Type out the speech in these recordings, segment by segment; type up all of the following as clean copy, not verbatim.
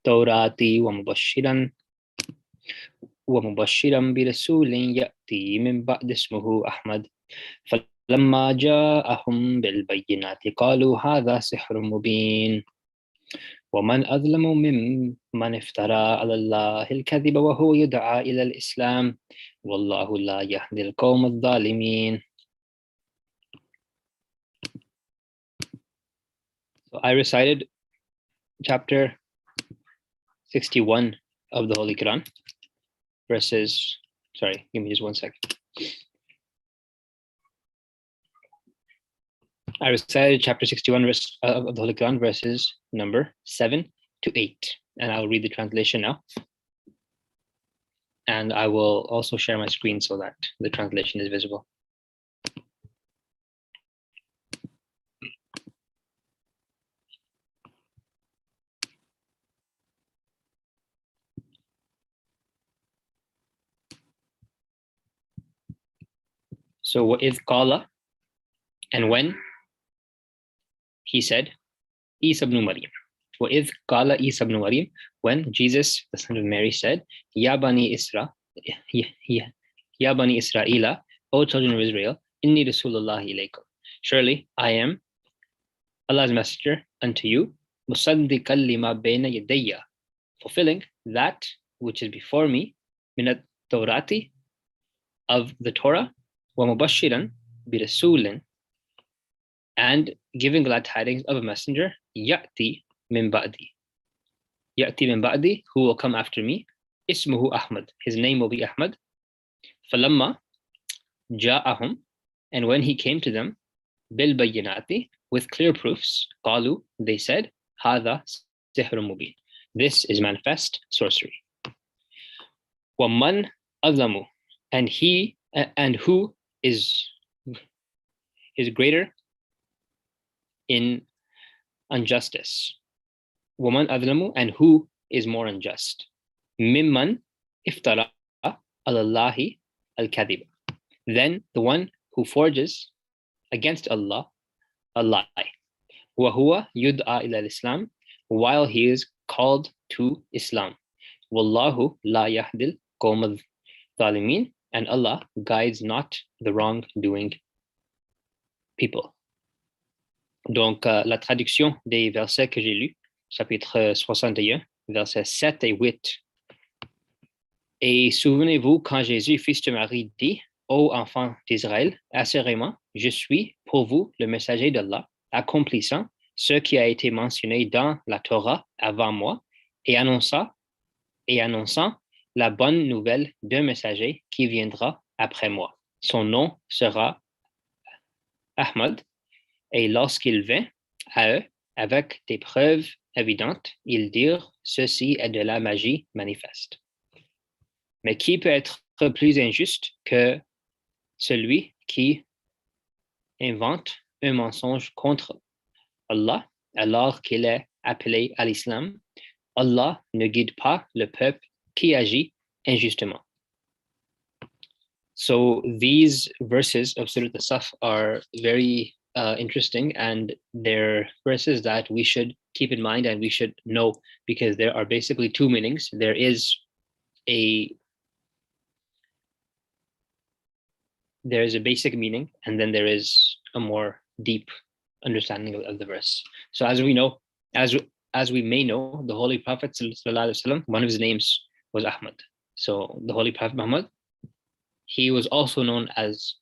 التوراة ومبشرا برسول يأتي من بعد اسمه أحمد فلما جاءهم بالبينات قالوا هذا سحر مبين ومن أظلم ممن افترى على الله الكذب وهو يدعى إلى الإسلام والله لا يهدي القوم الظالمين. So I recited chapter 61 of the Holy Quran, verses, sorry, give me just 1 second. I recited chapter 61 of the Holy Quran, verses number 7 to 8. And I'll read the translation now. And I will also share my screen so that the translation is visible. So وَإِذْ قَالَ, and when he said, Isa ibn Maryam. وَإِذْ قَالَ Isa ibn Maryam, when Jesus, the son of Mary, said, Ya Bani Isra'ila, O children of Israel, Inni Rasulullahi ilaykum. Surely I am Allah's messenger unto you, musaddiqan lima bayna yadayya, fulfilling that which is before me, minat Taurati, of the Torah, wa mubashiran bi rasulin, and giving glad tidings of a messenger, ya'ti min ba'di, who will come after me, ismuhu Ahmad, his name will be Ahmad. Falamma ja'ahum, and when he came to them, bil bayyinati, with clear proofs, qalu, they said, hadha sihrun mubin, this is manifest sorcery. Wa man azlamu, and who is greater in injustice. Waman adlamu, and who is more unjust. Mimman iftara alallahi al-kadhib, then the one who forges against Allah a lie. Wa huwa yud'a ila al-Islam, while he is called to Islam. Wallahu la yahdil qawm al-zalimin, and Allah guides not the wrongdoing people. Donc, la traduction des versets que j'ai lus, chapitre 61, versets 7 et 8. Et souvenez-vous quand Jésus, fils de Marie, dit, ô enfants d'Israël, assurément, je suis pour vous le messager d'Allah, accomplissant ce qui a été mentionné dans la Torah avant moi, et annonçant la bonne nouvelle d'un messager qui viendra après moi. Son nom sera Ahmad, et lorsqu'il vint à eux avec des preuves évidentes, ils dirent, ceci est de la magie manifeste. Mais qui peut être plus injuste que celui qui invente un mensonge contre Allah alors qu'il est appelé à l'islam? Allah ne guide pas le peuple qui agit injustement. So these verses of Surah As-Saf are very interesting, and they're verses that we should keep in mind and we should know, because there are basically two meanings. There is a basic meaning, and then there is a more deep understanding of the verse. So as we know, as we may know, the Holy Prophet ﷺ, one of his names was Ahmad. So the Holy Prophet Muhammad, he was also known as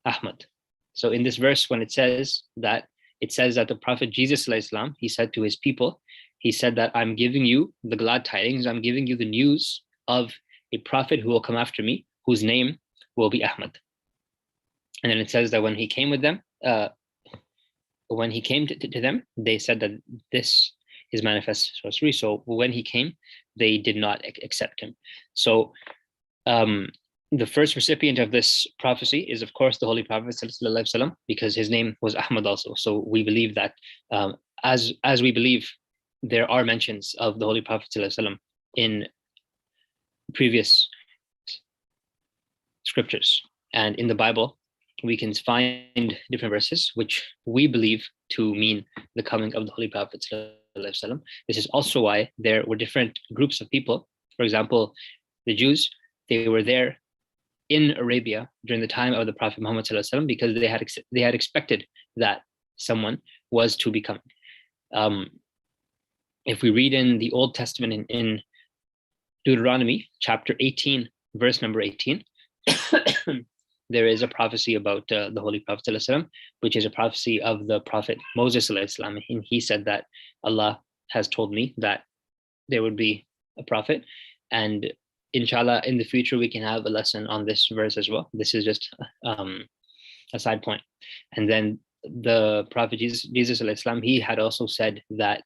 Ahmad. So in this verse, when it says that the Prophet Jesus ﷺ, he said to his people, he said that I'm giving you the glad tidings, I'm giving you the news of a prophet who will come after me, whose name will be Ahmad. And then it says that when he came with them, when he came to them, they said that this is manifest sorcery. So when he came, they did not accept him. So the first recipient of this prophecy is, of course, the Holy Prophet ﷺ, because his name was Ahmad also. So we believe that as we believe there are mentions of the Holy Prophet ﷺ in previous scriptures, and in the Bible, we can find different verses which we believe to mean the coming of the Holy Prophet This is also why there were different groups of people. For example, the Jews, they were there in Arabia during the time of the Prophet Muhammad because they had expected that someone was to be coming. If we read in the Old Testament in Deuteronomy chapter 18, verse number 18, there is a prophecy about the Holy Prophet which is a prophecy of the Prophet Moses and he said that Allah has told me that there would be a prophet, and inshallah in the future we can have a lesson on this verse as well. This is just a side point. And then the Prophet Jesus he had also said that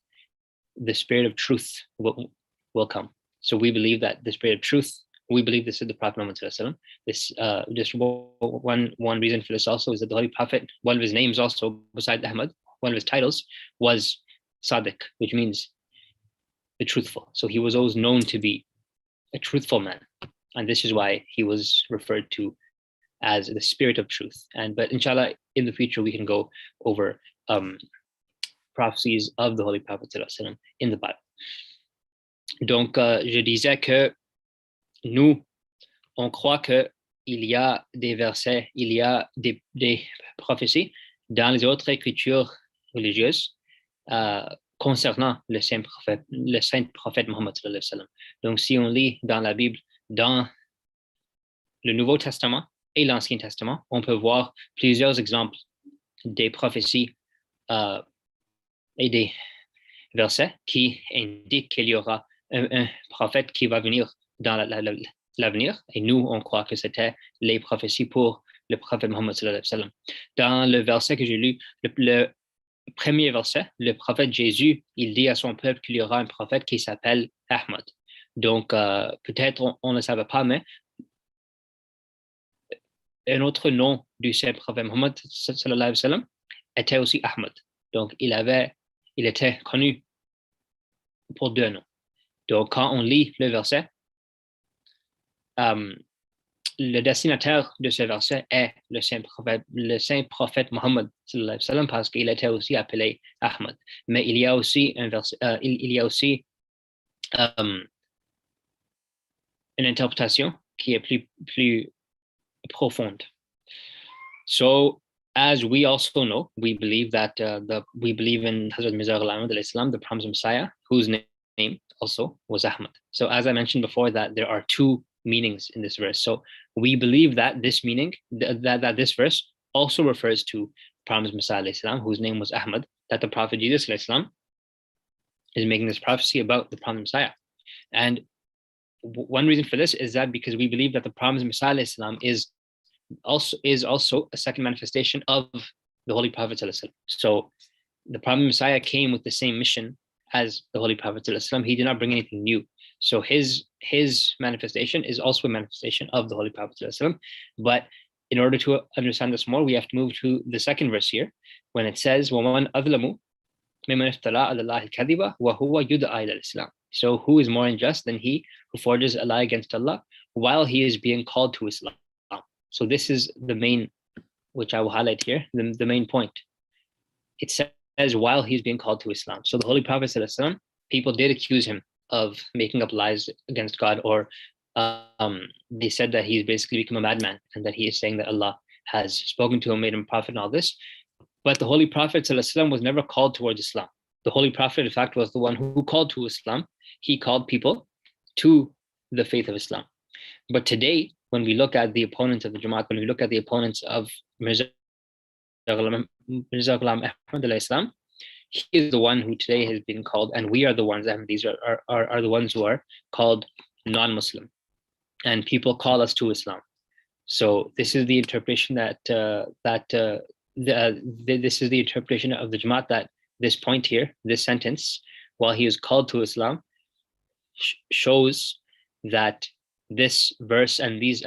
the Spirit of truth will come. So we believe that the Spirit of truth, we believe this is the Prophet Muhammad. This just one reason for this also is that the Holy Prophet, one of his names also besides Ahmad, one of his titles was Sadiq, which means the truthful. So he was always known to be a truthful man, and this is why he was referred to as the Spirit of truth. But inshallah in the future we can go over prophecies of the Holy Prophet in the Bible. Donc je disais que nous on croit que il y a des versets, il y a des prophéties dans les autres écritures religieuses concernant le saint prophète Mohammed. Donc si on lit dans la Bible, dans le Nouveau Testament et l'Ancien Testament, on peut voir plusieurs exemples des prophéties et des versets qui indiquent qu'il y aura un prophète qui va venir dans l'avenir, et nous on croit que c'était les prophéties pour le prophète Mohammed. Dans le verset que j'ai lu, le premier verset, le prophète Jésus, il dit à son peuple qu'il y aura un prophète qui s'appelle Ahmad. Donc peut-être on ne savait pas, mais un autre nom du saint prophète Mohammed était aussi Ahmad. Donc il était connu pour deux noms. Donc quand on lit le verset, le destinataire de ce verset est le saint prophète Mohammed parce qu'il était aussi appelé Ahmad. Mais il y a aussi une interprétation qui est plus profonde. So as we also know, we believe that we believe in Hazrat Mirza Ghulam Ahmad al-Islam, the promised Messiah, whose name also was Ahmad. So as I mentioned before, that there are two meanings in this verse. So we believe that this meaning, that this verse also refers to promised Messiah al-Islam, whose name was Ahmad, that the Prophet Jesus al-Islam is making this prophecy about the promised Messiah. And one reason for this is that because we believe that the promised Messiah al-Islam is also a second manifestation of the Holy Prophet. So the Prophet Messiah came with the same mission as the Holy Prophet. He did not bring anything new. So his manifestation is also a manifestation of the Holy Prophet. But in order to understand this more, we have to move to the second verse here, when it says, وَمَنْ أَظْلَمُ مِمَّنِ افْتَرَىٰ عَلَى اللَّهِ الْكَذِبَ وَهُوَ يُدْعَىٰ إِلَى الْإِسْلَامِ. So who is more unjust than he who forges a lie against Allah while he is being called to Islam? So this is the main, which I will highlight here, the main point. It says while he's being called to Islam. So the Holy Prophet ﷺ, people did accuse him of making up lies against God, or they said that he's basically become a madman and that he is saying that Allah has spoken to him, made him a prophet and all this. But the Holy Prophet ﷺ was never called towards Islam. The Holy Prophet, in fact, was the one who called to Islam. He called people to the faith of Islam. But today, when we look at the opponents of the Jamaat, when we look at the opponents of Mirza Ghulam Ahmad al-Islam, he is the one who today has been called, and we are the ones, Ahmadis are the ones who are called non-Muslim. And people call us to Islam. So this is the interpretation this is the interpretation of the Jamaat, that this point here, this sentence, while he is called to Islam, shows that this verse and these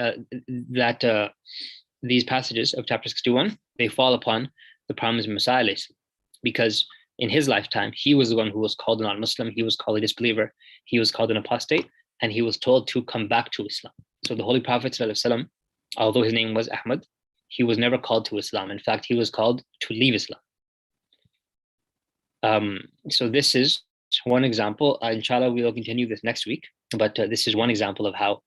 passages of chapter 61, they fall upon the promised Messiah, because in his lifetime, he was the one who was called a non-Muslim, he was called a disbeliever, he was called an apostate, and he was told to come back to Islam. So the Holy Prophet ﷺ, although his name was Ahmad, he was never called to Islam. In fact, he was called to leave Islam. So this is one example. Inshallah, we will continue this next week. But this is one example of how,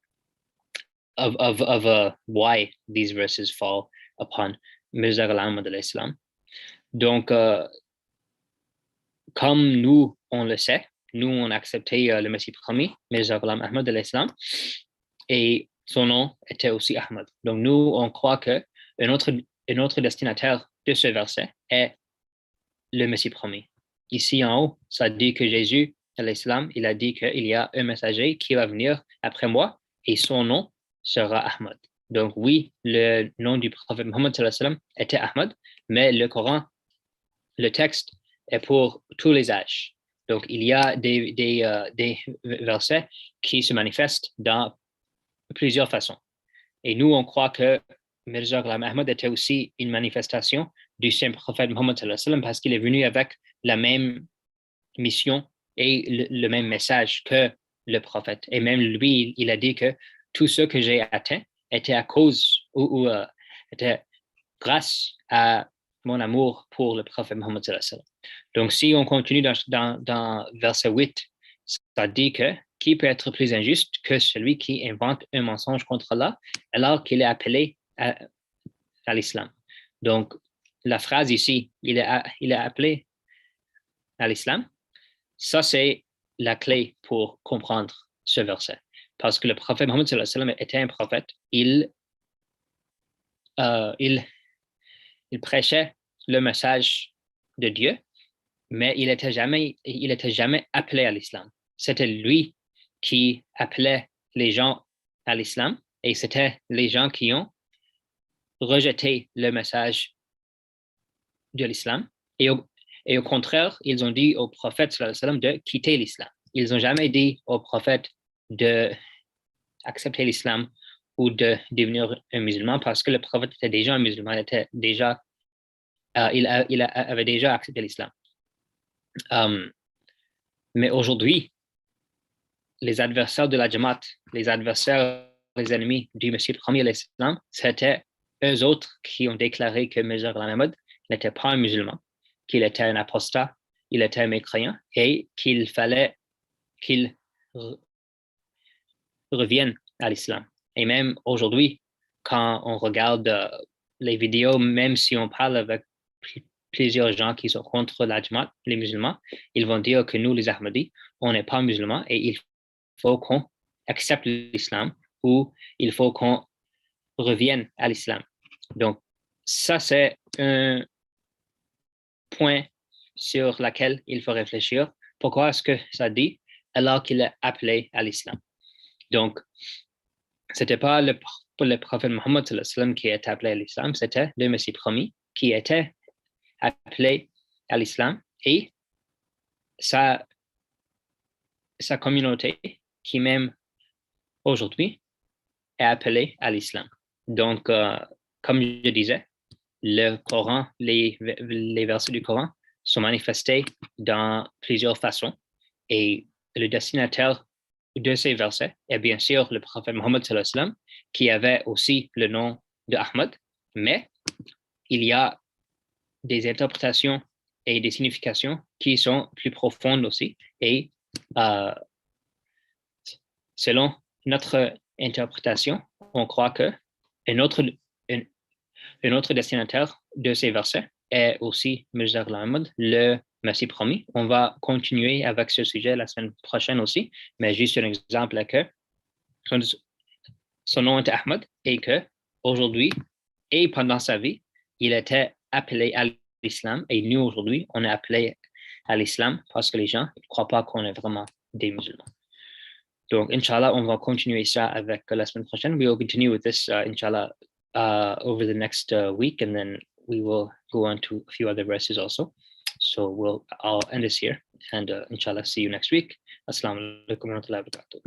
why these verses fall upon Mirza Ghulam Ahmad alayhi salam. Donc, comme nous, on le sait, nous, on a accepté le Messie promis, Mirza Ghulam Ahmad alayhi salam, et son nom était aussi Ahmad. Donc, nous, on croit que un autre destinataire de ce verset est le Messie promis. Ici en haut, ça dit que Jésus, alayhi salam, il a dit qu'il y a un messager qui va venir après moi et son nom sera Ahmad. Donc oui, le nom du prophète Mohammed sallallahu alayhi wa sallam était Ahmad, mais le Coran, le texte est pour tous les âges. Donc il y a des versets qui se manifestent dans plusieurs façons. Et nous, on croit que Mirza Ghulam Ahmad était aussi une manifestation du saint prophète Mohammed sallallahu alayhi wa sallam parce qu'il est venu avec la même mission et le même message que le prophète. Et même lui, il a dit que tout ce que j'ai atteint était à cause ou était grâce à mon amour pour le prophète Mohammed sallallahu alayhi wa sallam. Donc, si on continue dans verset 8, ça dit que qui peut être plus injuste que celui qui invente un mensonge contre Allah alors qu'il est appelé à l'islam. Donc, la phrase ici, il est appelé à l'islam, ça c'est la clé pour comprendre ce verset. Parce que le prophète Mohammed sallallahu alayhi wa sallam était un prophète, il prêchait le message de Dieu, mais il était jamais appelé à l'islam. C'était lui qui appelait les gens à l'islam et c'était les gens qui ont rejeté le message de l'islam et au contraire, ils ont dit au prophète sallallahu alayhi wa sallam de quitter l'islam. Ils n'ont jamais dit au prophète d'accepter l'islam ou de devenir un musulman parce que le prophète était déjà un musulman, il avait déjà accepté l'islam. Mais aujourd'hui, les adversaires de la Jamaat, les ennemis du Messie premier à l'islam, c'était eux autres qui ont déclaré que Mirza Ghulam Ahmad n'était pas un musulman, qu'il était un apostat, il était un mécréant et qu'il fallait qu'il revienne à l'islam. Et même aujourd'hui, quand on regarde les vidéos, même si on parle avec plusieurs gens qui sont contre la Jamaat, les musulmans, ils vont dire que nous, les Ahmadis, on n'est pas musulmans et il faut qu'on accepte l'islam ou il faut qu'on revienne à l'islam. Donc, ça, c'est un point sur lequel il faut réfléchir. Pourquoi est-ce que ça dit alors qu'il est appelé à l'islam? Donc, c'était pas le prophète Mohammed sallallahu alayhi wa sallam qui est appelé à l'islam, c'était le Messie promis qui était appelé à l'islam et sa communauté qui même aujourd'hui est appelée à l'islam. Donc, comme je disais, le Coran, les versets du Coran sont manifestés dans plusieurs façons et le destinataire de ces versets est bien sûr le prophète Mohammed sallallahu alayhi wa sallam qui avait aussi le nom de Ahmad, mais il y a des interprétations et des significations qui sont plus profondes aussi et selon notre interprétation, on croit que un autre destinataire de ces versets est aussi Mirza Ghulam Ahmad, le Messie promis. On va continuer avec ce sujet la semaine prochaine aussi, mais juste un exemple est que son nom était Ahmad et que aujourd'hui et pendant sa vie, il était appelé à l'islam et nous aujourd'hui, on est appelé à l'islam parce que les gens ne croient pas qu'on est vraiment des musulmans. Donc, Inch'Allah, on va continuer ça avec la semaine prochaine. We will continue with this, Inch'Allah, over the next week, and then we will go on to a few other verses also. So I'll end this here, and Inch'Allah, see you next week. Assalamu alaikum wa rahmatullahi wa barakatuh.